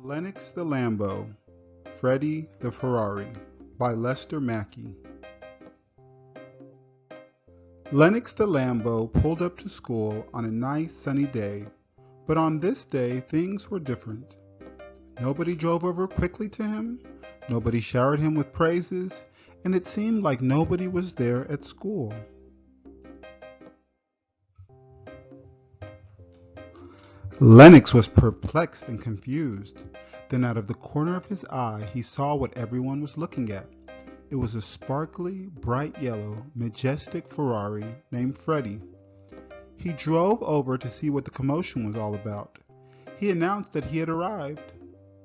Lennox the Lambo, Freddie the Ferrari by Lester Mackey. Lennox the Lambo pulled up to school on a nice sunny day, but on this day things were different. Nobody drove over quickly to him, nobody showered him with praises, and it seemed like nobody was there at school. Lennox was perplexed and confused. Then out of the corner of his eye, he saw what everyone was looking at. It was a sparkly, bright yellow, majestic Ferrari named Freddie. He drove over to see what the commotion was all about. He announced that he had arrived,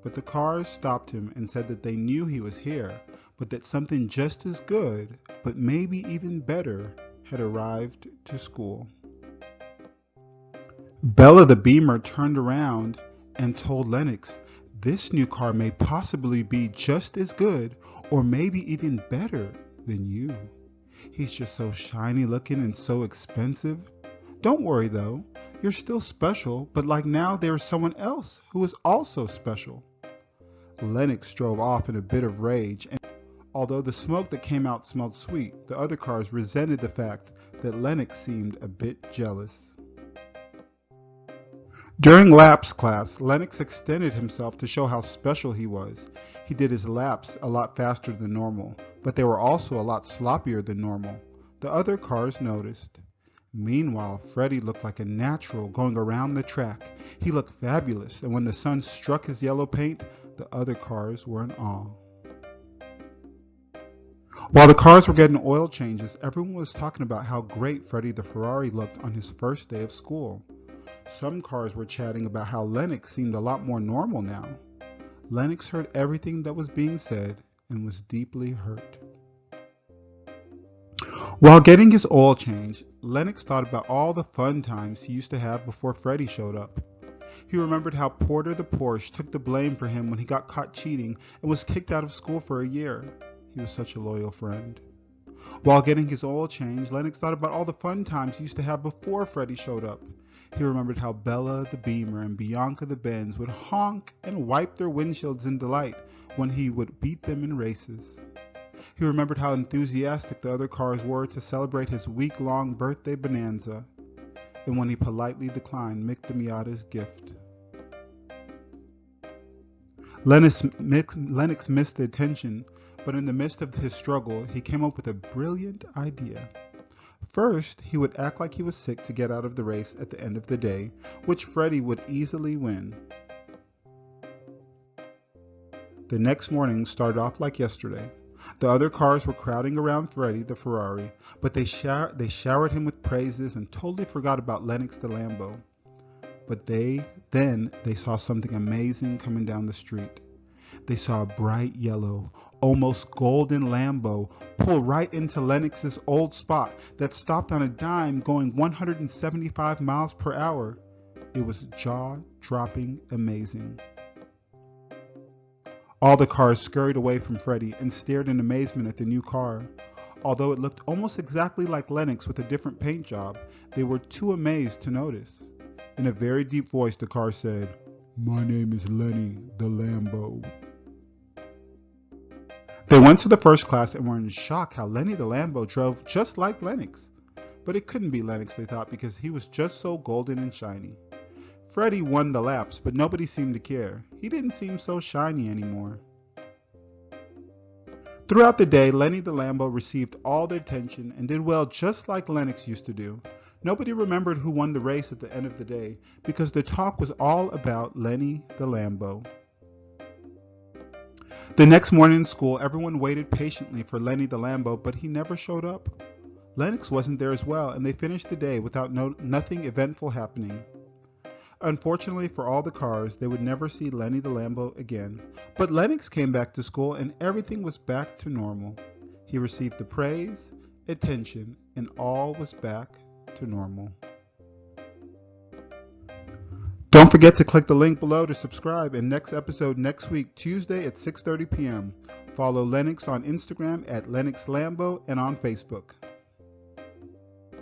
but the cars stopped him and said that they knew he was here, but that something just as good, but maybe even better, had arrived to school. Bella the Beamer turned around and told Lennox, "This new car may possibly be just as good or maybe even better than you. He's just so shiny looking and so expensive. Don't worry though, you're still special, but like now there's someone else who is also special." Lennox drove off in a bit of rage, and although the smoke that came out smelled sweet, the other cars resented the fact that Lennox seemed a bit jealous. During laps class, Lennox extended himself to show how special he was. He did his laps a lot faster than normal, but they were also a lot sloppier than normal. The other cars noticed. Meanwhile, Freddie looked like a natural going around the track. He looked fabulous, and when the sun struck his yellow paint, the other cars were in awe. While the cars were getting oil changes, everyone was talking about how great Freddie the Ferrari looked on his first day of school. Some cars were chatting about how Lennox seemed a lot more normal now. Lennox heard everything that was being said and was deeply hurt. While getting his oil change, Lennox thought about all the fun times he used to have before Freddie showed up. He remembered how Porter the Porsche took the blame for him when he got caught cheating and was kicked out of school for a year. He was such a loyal friend. While getting his oil change, Lennox thought about all the fun times he used to have before Freddie showed up. He remembered how Bella the Beamer and Bianca the Benz would honk and wipe their windshields in delight when he would beat them in races. He remembered how enthusiastic the other cars were to celebrate his week-long birthday bonanza, and when he politely declined Mick the Miata's gift. Lennox missed the attention, but in the midst of his struggle, he came up with a brilliant idea. First, he would act like he was sick to get out of the race at the end of the day, which Freddie would easily win. The next morning started off like yesterday. The other cars were crowding around Freddie the Ferrari, but they showered him with praises and totally forgot about Lennox the Lambo. But then they saw something amazing coming down the street. They saw a bright yellow, almost golden Lambo pull right into Lennox's old spot that stopped on a dime going 175 miles per hour. It was jaw-dropping amazing. All the cars scurried away from Freddie and stared in amazement at the new car. Although it looked almost exactly like Lennox with a different paint job, they were too amazed to notice. In a very deep voice, the car said, "My name is Lenny the Lambo." They went to the first class and were in shock how Lenny the Lambo drove just like Lennox. But it couldn't be Lennox, they thought, because he was just so golden and shiny. Freddie won the laps, but nobody seemed to care. He didn't seem so shiny anymore. Throughout the day, Lenny the Lambo received all the attention and did well just like Lennox used to do. Nobody remembered who won the race at the end of the day because the talk was all about Lenny the Lambo. The next morning in school, everyone waited patiently for Lenny the Lambo, but he never showed up. Lennox wasn't there as well, and they finished the day without nothing eventful happening. Unfortunately for all the cars, they would never see Lenny the Lambo again. But Lennox came back to school and everything was back to normal. He received the praise, attention, and all was back to normal. Don't forget to click the link below to subscribe, and next episode next week, Tuesday at 6:30 p.m. Follow Lennox on Instagram at Lennox Lambo and on Facebook.